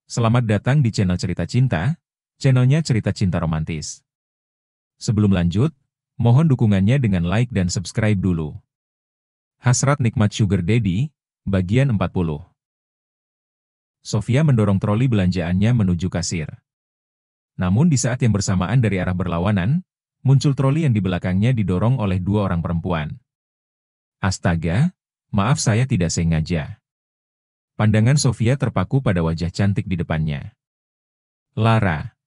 Selamat datang di channel Cerita Cinta, channelnya cerita cinta romantis. Sebelum lanjut, mohon dukungannya dengan like dan subscribe dulu. Hasrat nikmat Sugar Daddy, bagian 40. Sofia mendorong troli belanjaannya menuju kasir. Namun di saat yang bersamaan dari arah berlawanan, muncul troli yang di belakangnya didorong oleh dua orang perempuan. Astaga, maaf saya tidak sengaja. Pandangan Sofia terpaku pada wajah cantik di depannya. Lara.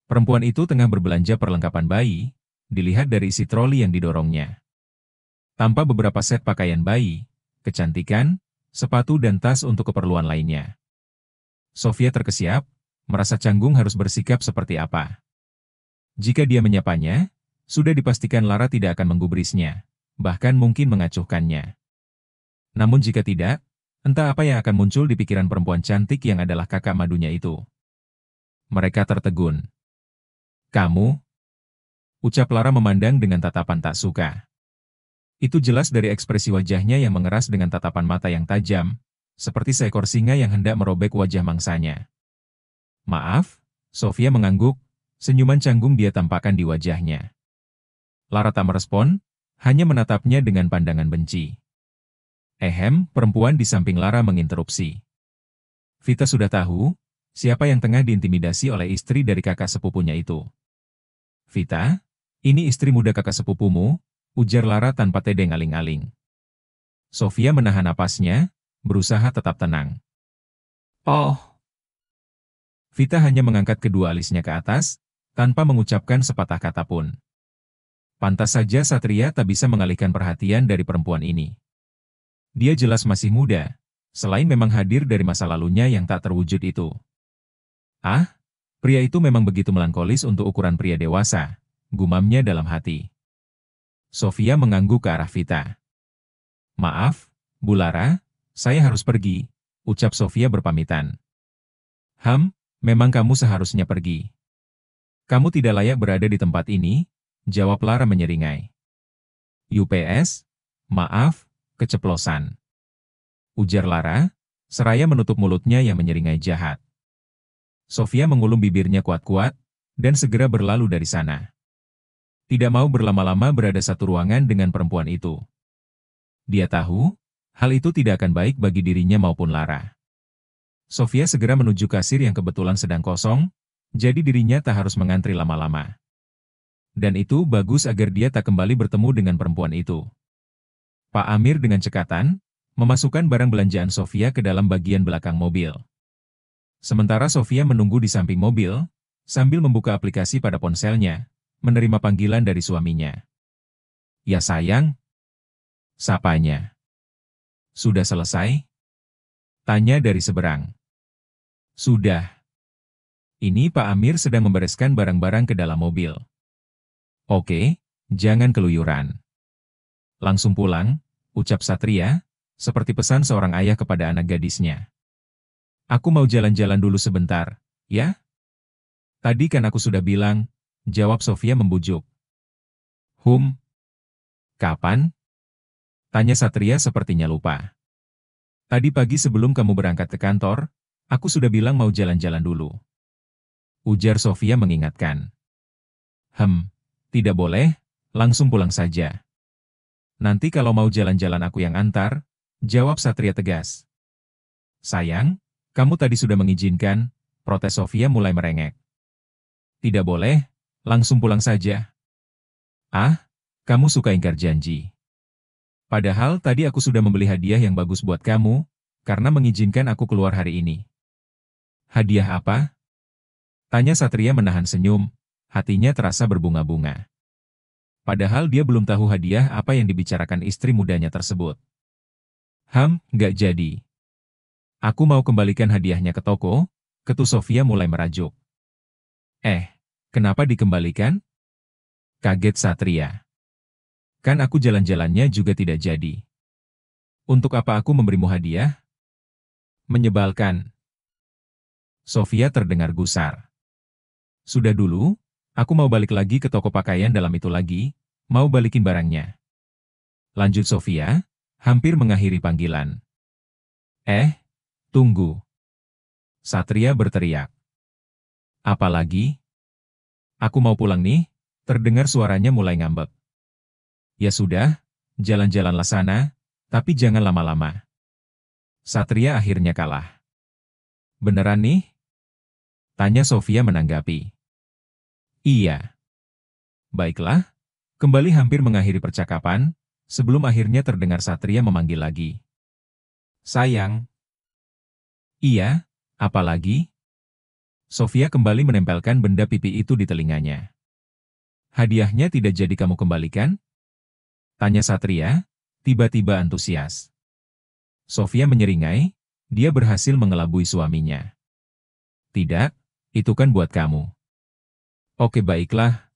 Perempuan itu tengah berbelanja perlengkapan bayi, dilihat dari isi troli yang didorongnya. Tanpa beberapa set pakaian bayi, kecantikan, sepatu dan tas untuk keperluan lainnya. Sofia terkesiap, merasa canggung harus bersikap seperti apa. Jika dia menyapanya, sudah dipastikan Lara tidak akan menggubrisnya, bahkan mungkin mengacuhkannya. Namun jika tidak, entah apa yang akan muncul di pikiran perempuan cantik yang adalah kakak madunya itu. Mereka tertegun. Kamu? Ucap Lara memandang dengan tatapan tak suka. Itu jelas dari ekspresi wajahnya yang mengeras dengan tatapan mata yang tajam, seperti seekor singa yang hendak merobek wajah mangsanya. Maaf, Sofia mengangguk, senyuman canggung dia tampakkan di wajahnya. Lara tak merespon, hanya menatapnya dengan pandangan benci. Perempuan di samping Lara menginterupsi. Vita sudah tahu, siapa yang tengah diintimidasi oleh istri dari kakak sepupunya itu. Vita, ini istri muda kakak sepupumu, ujar Lara tanpa tedeng aling-aling. Sofia menahan napasnya, berusaha tetap tenang. Oh. Vita hanya mengangkat kedua alisnya ke atas, tanpa mengucapkan sepatah kata pun. Pantas saja Satria tak bisa mengalihkan perhatian dari perempuan ini. Dia jelas masih muda, selain memang hadir dari masa lalunya yang tak terwujud itu. Ah, pria itu memang begitu melankolis untuk ukuran pria dewasa, gumamnya dalam hati. Sofia mengangguk ke arah Vita. Maaf, Bu Lara, saya harus pergi, ucap Sofia berpamitan. Memang kamu seharusnya pergi. Kamu tidak layak berada di tempat ini, jawab Lara menyeringai. UPS, maaf, keceplosan. Ujar Lara, seraya menutup mulutnya yang menyeringai jahat. Sofia mengulum bibirnya kuat-kuat, dan segera berlalu dari sana. Tidak mau berlama-lama berada satu ruangan dengan perempuan itu. Dia tahu, hal itu tidak akan baik bagi dirinya maupun Lara. Sofia segera menuju kasir yang kebetulan sedang kosong, jadi dirinya tak harus mengantri lama-lama. Dan itu bagus agar dia tak kembali bertemu dengan perempuan itu. Pak Amir dengan cekatan, memasukkan barang belanjaan Sofia ke dalam bagian belakang mobil. Sementara Sofia menunggu di samping mobil, sambil membuka aplikasi pada ponselnya, menerima panggilan dari suaminya. Ya sayang? Sapanya. Sudah selesai? Tanya dari seberang. Sudah. Ini Pak Amir sedang membereskan barang-barang ke dalam mobil. Oke, jangan keluyuran. Langsung pulang, ucap Satria, seperti pesan seorang ayah kepada anak gadisnya. Aku mau jalan-jalan dulu sebentar, ya? Tadi kan aku sudah bilang, jawab Sofia membujuk. Kapan? Tanya Satria sepertinya lupa. Tadi pagi sebelum kamu berangkat ke kantor, aku sudah bilang mau jalan-jalan dulu. Ujar Sofia mengingatkan. Tidak boleh, langsung pulang saja. Nanti kalau mau jalan-jalan aku yang antar, jawab Satria tegas. Sayang, kamu tadi sudah mengizinkan, protes Sofia mulai merengek. Tidak boleh, langsung pulang saja. Ah, kamu suka ingkar janji. Padahal tadi aku sudah membeli hadiah yang bagus buat kamu, karena mengizinkan aku keluar hari ini. Hadiah apa? Tanya Satria menahan senyum, hatinya terasa berbunga-bunga. Padahal dia belum tahu hadiah apa yang dibicarakan istri mudanya tersebut. Nggak jadi. Aku mau kembalikan hadiahnya ke toko, ketu Sofia mulai merajuk. Kenapa dikembalikan? Kaget Satria. Kan aku jalan-jalannya juga tidak jadi. Untuk apa aku memberimu hadiah? Menyebalkan. Sofia terdengar gusar. Sudah dulu, aku mau balik lagi ke toko pakaian dalam itu lagi, mau balikin barangnya. Lanjut Sofia, hampir mengakhiri panggilan. Tunggu. Satria berteriak. Apalagi? Aku mau pulang nih, terdengar suaranya mulai ngambek. Ya sudah, jalan-jalanlah sana, tapi jangan lama-lama. Satria akhirnya kalah. Beneran nih? Tanya Sofia menanggapi. Iya. Baiklah, kembali hampir mengakhiri percakapan, sebelum akhirnya terdengar Satria memanggil lagi. Sayang. Iya, apalagi? Sofia kembali menempelkan benda pipi itu di telinganya. Hadiahnya tidak jadi kamu kembalikan? Tanya Satria, tiba-tiba antusias. Sofia menyeringai, dia berhasil mengelabui suaminya. Tidak, itu kan buat kamu. Oke baiklah.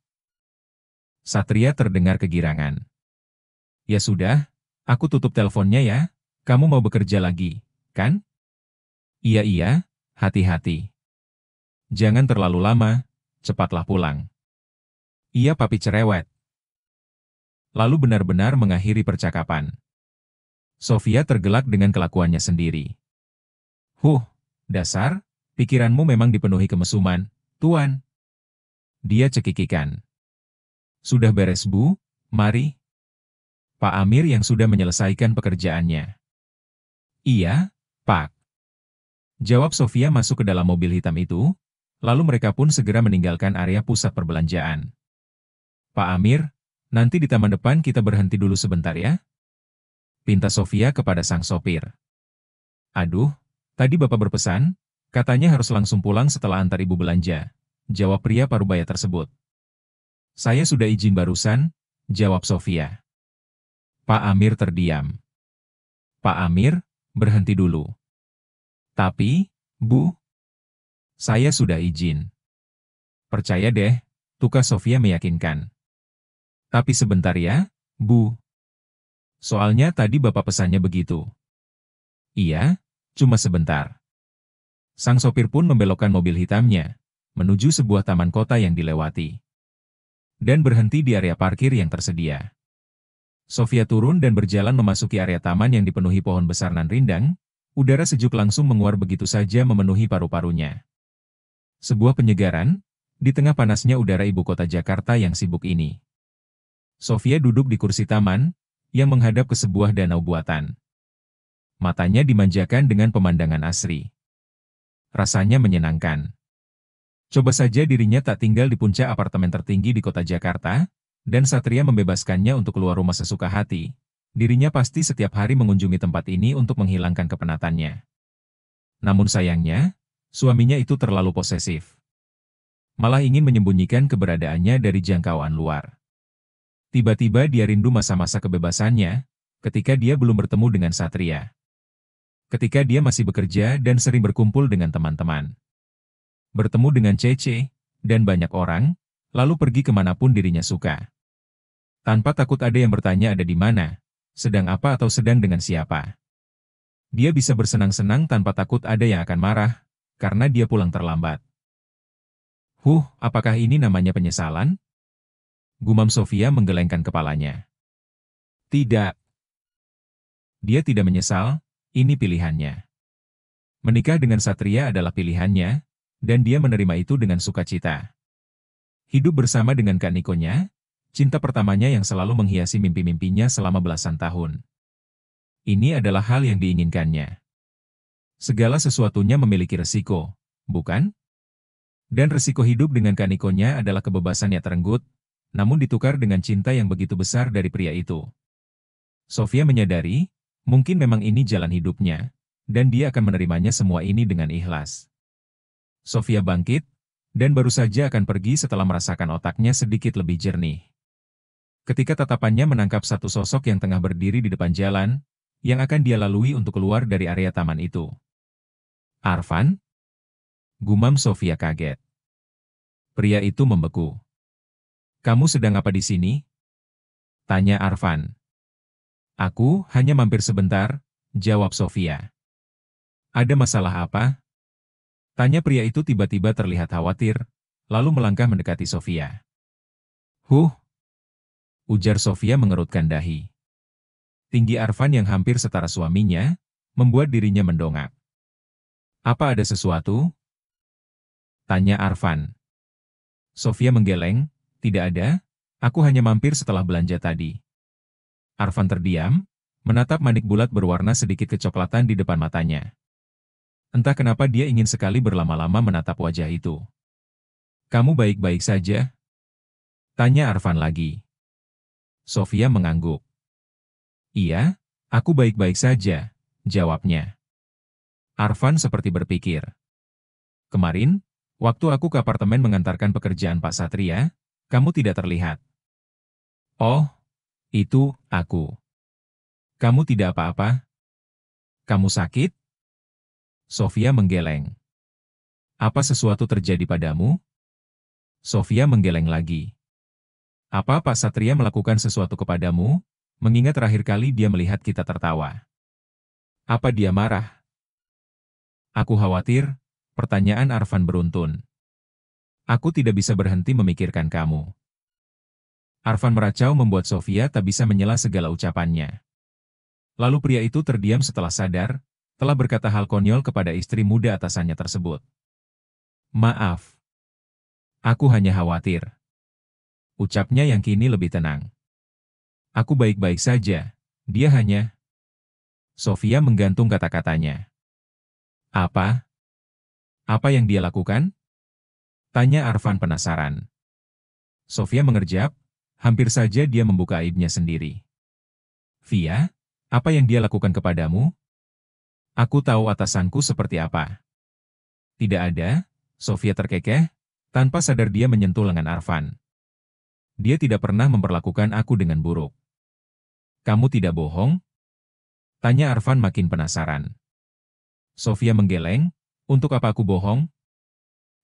Satria terdengar kegirangan. Ya sudah, aku tutup teleponnya ya, kamu mau bekerja lagi, kan? Iya, hati-hati. Jangan terlalu lama, cepatlah pulang. Iya papi cerewet. Lalu benar-benar mengakhiri percakapan. Sofia tergelak dengan kelakuannya sendiri. Dasar, pikiranmu memang dipenuhi kemesuman, Tuan. Dia cekikikan. Sudah beres Bu, mari. Pak Amir yang sudah menyelesaikan pekerjaannya. Iya, Pak. Jawab Sofia masuk ke dalam mobil hitam itu, lalu mereka pun segera meninggalkan area pusat perbelanjaan. Pak Amir, nanti di taman depan kita berhenti dulu sebentar ya? Pinta Sofia kepada sang sopir. Aduh, tadi Bapak berpesan, katanya harus langsung pulang setelah antar Ibu belanja, jawab pria parubaya tersebut. Saya sudah izin barusan, jawab Sofia. Pak Amir terdiam. Pak Amir, berhenti dulu. Tapi, Bu, saya sudah izin. Percaya deh, tukas Sofia meyakinkan. Tapi sebentar ya, Bu. Soalnya tadi Bapak pesannya begitu. Iya, cuma sebentar. Sang sopir pun membelokkan mobil hitamnya, menuju sebuah taman kota yang dilewati. Dan berhenti di area parkir yang tersedia. Sofia turun dan berjalan memasuki area taman yang dipenuhi pohon besar nan rindang, udara sejuk langsung menguar begitu saja memenuhi paru-parunya. Sebuah penyegaran, di tengah panasnya udara ibu kota Jakarta yang sibuk ini. Sofia duduk di kursi taman, yang menghadap ke sebuah danau buatan. Matanya dimanjakan dengan pemandangan asri. Rasanya menyenangkan. Coba saja dirinya tak tinggal di puncak apartemen tertinggi di kota Jakarta, dan Satria membebaskannya untuk keluar rumah sesuka hati. Dirinya pasti setiap hari mengunjungi tempat ini untuk menghilangkan kepenatannya. Namun sayangnya, suaminya itu terlalu posesif. Malah ingin menyembunyikan keberadaannya dari jangkauan luar. Tiba-tiba dia rindu masa-masa kebebasannya, ketika dia belum bertemu dengan Satria. Ketika dia masih bekerja dan sering berkumpul dengan teman-teman. Bertemu dengan Cece, dan banyak orang, lalu pergi kemanapun dirinya suka. Tanpa takut ada yang bertanya ada di mana, sedang apa atau sedang dengan siapa. Dia bisa bersenang-senang tanpa takut ada yang akan marah, karena dia pulang terlambat. Apakah ini namanya penyesalan? Gumam Sofia menggelengkan kepalanya. Tidak. Dia tidak menyesal, ini pilihannya. Menikah dengan Satria adalah pilihannya, dan dia menerima itu dengan sukacita. Hidup bersama dengan Kak Nikonya, cinta pertamanya yang selalu menghiasi mimpi-mimpinya selama belasan tahun. Ini adalah hal yang diinginkannya. Segala sesuatunya memiliki resiko, bukan? Dan resiko hidup dengan Kak Nikonya adalah kebebasan yang terenggut, namun ditukar dengan cinta yang begitu besar dari pria itu. Sofia menyadari, mungkin memang ini jalan hidupnya, dan dia akan menerimanya semua ini dengan ikhlas. Sofia bangkit, dan baru saja akan pergi setelah merasakan otaknya sedikit lebih jernih. Ketika tatapannya menangkap satu sosok yang tengah berdiri di depan jalan, yang akan dia lalui untuk keluar dari area taman itu. Arfan? Gumam Sofia kaget. Pria itu membeku. Kamu sedang apa di sini? Tanya Arfan. Aku hanya mampir sebentar, jawab Sofia. Ada masalah apa? Tanya pria itu tiba-tiba terlihat khawatir, lalu melangkah mendekati Sofia. Ujar Sofia mengerutkan dahi. Tinggi Arfan yang hampir setara suaminya, membuat dirinya mendongak. Apa ada sesuatu? Tanya Arfan. Sofia menggeleng, tidak ada, aku hanya mampir setelah belanja tadi. Arfan terdiam, menatap manik bulat berwarna sedikit kecoklatan di depan matanya. Entah kenapa dia ingin sekali berlama-lama menatap wajah itu. Kamu baik-baik saja? Tanya Arfan lagi. Sofia mengangguk. Iya, aku baik-baik saja, jawabnya. Arfan seperti berpikir. Kemarin, waktu aku ke apartemen mengantarkan pekerjaan Pak Satria, kamu tidak terlihat. Oh, itu aku. Kamu tidak apa-apa? Kamu sakit? Sofia menggeleng. Apa sesuatu terjadi padamu? Sofia menggeleng lagi. Apa Pak Satria melakukan sesuatu kepadamu, mengingat terakhir kali dia melihat kita tertawa? Apa dia marah? Aku khawatir, pertanyaan Arfan beruntun. Aku tidak bisa berhenti memikirkan kamu. Arfan meracau membuat Sofia tak bisa menyela segala ucapannya. Lalu pria itu terdiam setelah sadar, telah berkata hal konyol kepada istri muda atasannya tersebut. Maaf. Aku hanya khawatir. Ucapnya yang kini lebih tenang. Aku baik-baik saja, dia hanya... Sofia menggantung kata-katanya. Apa? Apa yang dia lakukan? Tanya Arfan penasaran. Sofia mengerjap, hampir saja dia membuka aibnya sendiri. Via, apa yang dia lakukan kepadamu? Aku tahu atasanku seperti apa. Tidak ada, Sofia terkekeh, tanpa sadar dia menyentuh lengan Arfan. Dia tidak pernah memperlakukan aku dengan buruk. Kamu tidak bohong? Tanya Arfan makin penasaran. Sofia menggeleng, untuk apa aku bohong?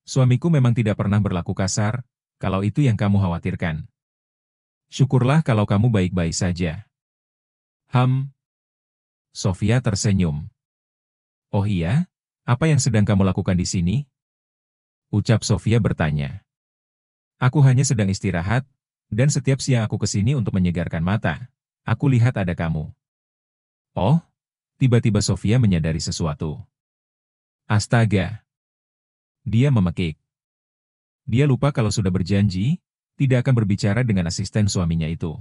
Suamiku memang tidak pernah berlaku kasar, kalau itu yang kamu khawatirkan. Syukurlah kalau kamu baik-baik saja. Sofia tersenyum. Oh iya, apa yang sedang kamu lakukan di sini? Ucap Sofia bertanya. Aku hanya sedang istirahat, dan setiap siang aku ke sini untuk menyegarkan mata. Aku lihat ada kamu. Oh, tiba-tiba Sofia menyadari sesuatu. Astaga. Dia memekik. Dia lupa kalau sudah berjanji, tidak akan berbicara dengan asisten suaminya itu.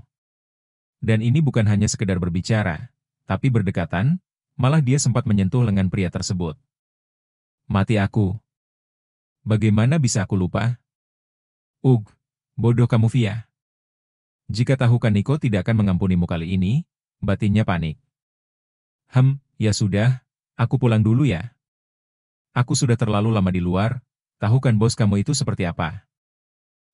Dan ini bukan hanya sekedar berbicara, tapi berdekatan, malah dia sempat menyentuh lengan pria tersebut. Mati aku. Bagaimana bisa aku lupa? Bodoh kamu Via. Jika tahu Kaniko tidak akan mengampunimu kali ini, batinnya panik. Ya sudah, aku pulang dulu ya. Aku sudah terlalu lama di luar, tahu kan bos kamu itu seperti apa.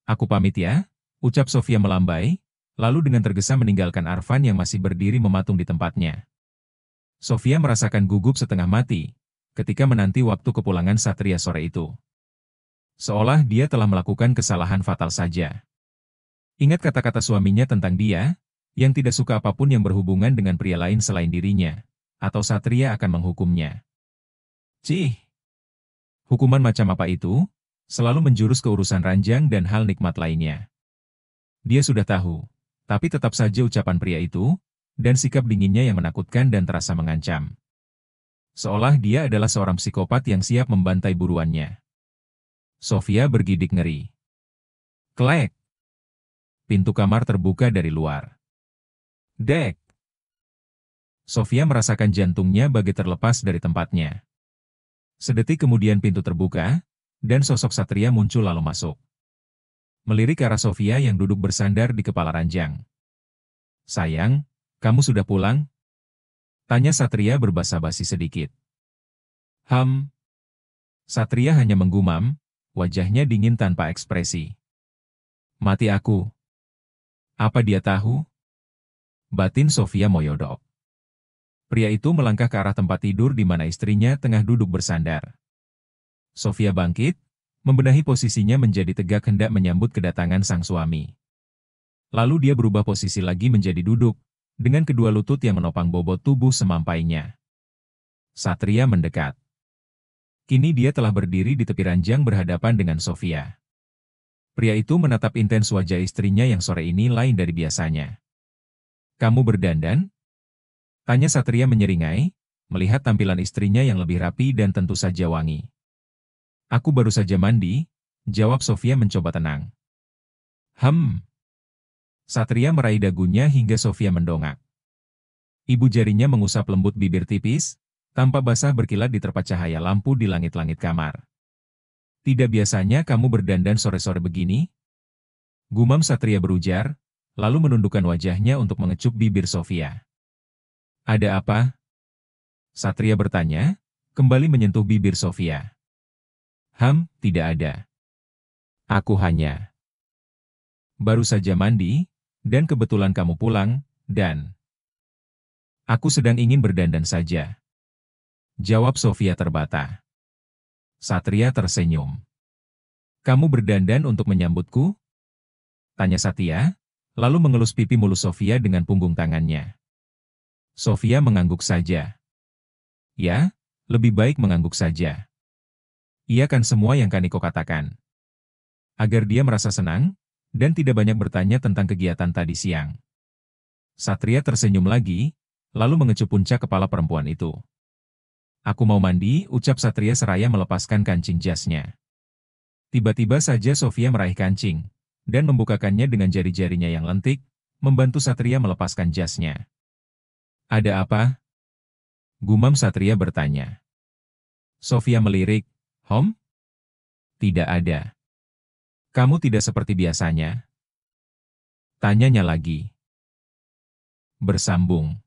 Aku pamit ya, ucap Sofia melambai, lalu dengan tergesa meninggalkan Arfan yang masih berdiri mematung di tempatnya. Sofia merasakan gugup setengah mati, ketika menanti waktu kepulangan Satria sore itu. Seolah dia telah melakukan kesalahan fatal saja. Ingat kata-kata suaminya tentang dia, yang tidak suka apapun yang berhubungan dengan pria lain selain dirinya, atau Satria akan menghukumnya. Cih! Hukuman macam apa itu? Selalu menjurus ke urusan ranjang dan hal nikmat lainnya. Dia sudah tahu, tapi tetap saja ucapan pria itu, dan sikap dinginnya yang menakutkan dan terasa mengancam. Seolah dia adalah seorang psikopat yang siap membantai buruannya. Sofia bergidik ngeri. Klek! Pintu kamar terbuka dari luar. Dek! Sofia merasakan jantungnya bagai terlepas dari tempatnya. Sedetik kemudian pintu terbuka, dan sosok Satria muncul lalu masuk. Melirik ke arah Sofia yang duduk bersandar di kepala ranjang. Sayang, kamu sudah pulang? Tanya Satria berbasa-basi sedikit. Satria hanya menggumam, wajahnya dingin tanpa ekspresi. Mati aku. Apa dia tahu? Batin Sofia moyodok. Pria itu melangkah ke arah tempat tidur di mana istrinya tengah duduk bersandar. Sofia bangkit, membenahi posisinya menjadi tegak hendak menyambut kedatangan sang suami. Lalu dia berubah posisi lagi menjadi duduk, dengan kedua lutut yang menopang bobot tubuh semampainya. Satria mendekat. Kini dia telah berdiri di tepi ranjang berhadapan dengan Sofia. Pria itu menatap intens wajah istrinya yang sore ini lain dari biasanya. Kamu berdandan? Tanya Satria menyeringai, melihat tampilan istrinya yang lebih rapi dan tentu saja wangi. Aku baru saja mandi, jawab Sofia mencoba tenang. Satria meraih dagunya hingga Sofia mendongak. Ibu jarinya mengusap lembut bibir tipis, tanpa basah berkilat diterpa cahaya lampu di langit-langit kamar. Tidak biasanya kamu berdandan sore-sore begini? Gumam Satria berujar, lalu menundukkan wajahnya untuk mengecup bibir Sofia. Ada apa? Satria bertanya, kembali menyentuh bibir Sofia. Tidak ada. Aku hanya baru saja mandi, dan kebetulan kamu pulang, dan aku sedang ingin berdandan saja. Jawab Sofia terbata. Satria tersenyum. Kamu berdandan untuk menyambutku? Tanya Satria, lalu mengelus pipi mulus Sofia dengan punggung tangannya. Sofia mengangguk saja. Ya, lebih baik mengangguk saja. Iya kan semua yang Kaniko katakan. Agar dia merasa senang, dan tidak banyak bertanya tentang kegiatan tadi siang. Satria tersenyum lagi, lalu mengecup puncak kepala perempuan itu. Aku mau mandi, ucap Satria seraya melepaskan kancing jasnya. Tiba-tiba saja Sofia meraih kancing, dan membukakannya dengan jari-jarinya yang lentik, membantu Satria melepaskan jasnya. Ada apa? Gumam Satria bertanya. Sofia melirik, Tidak ada. Kamu tidak seperti biasanya? Tanyanya lagi. Bersambung.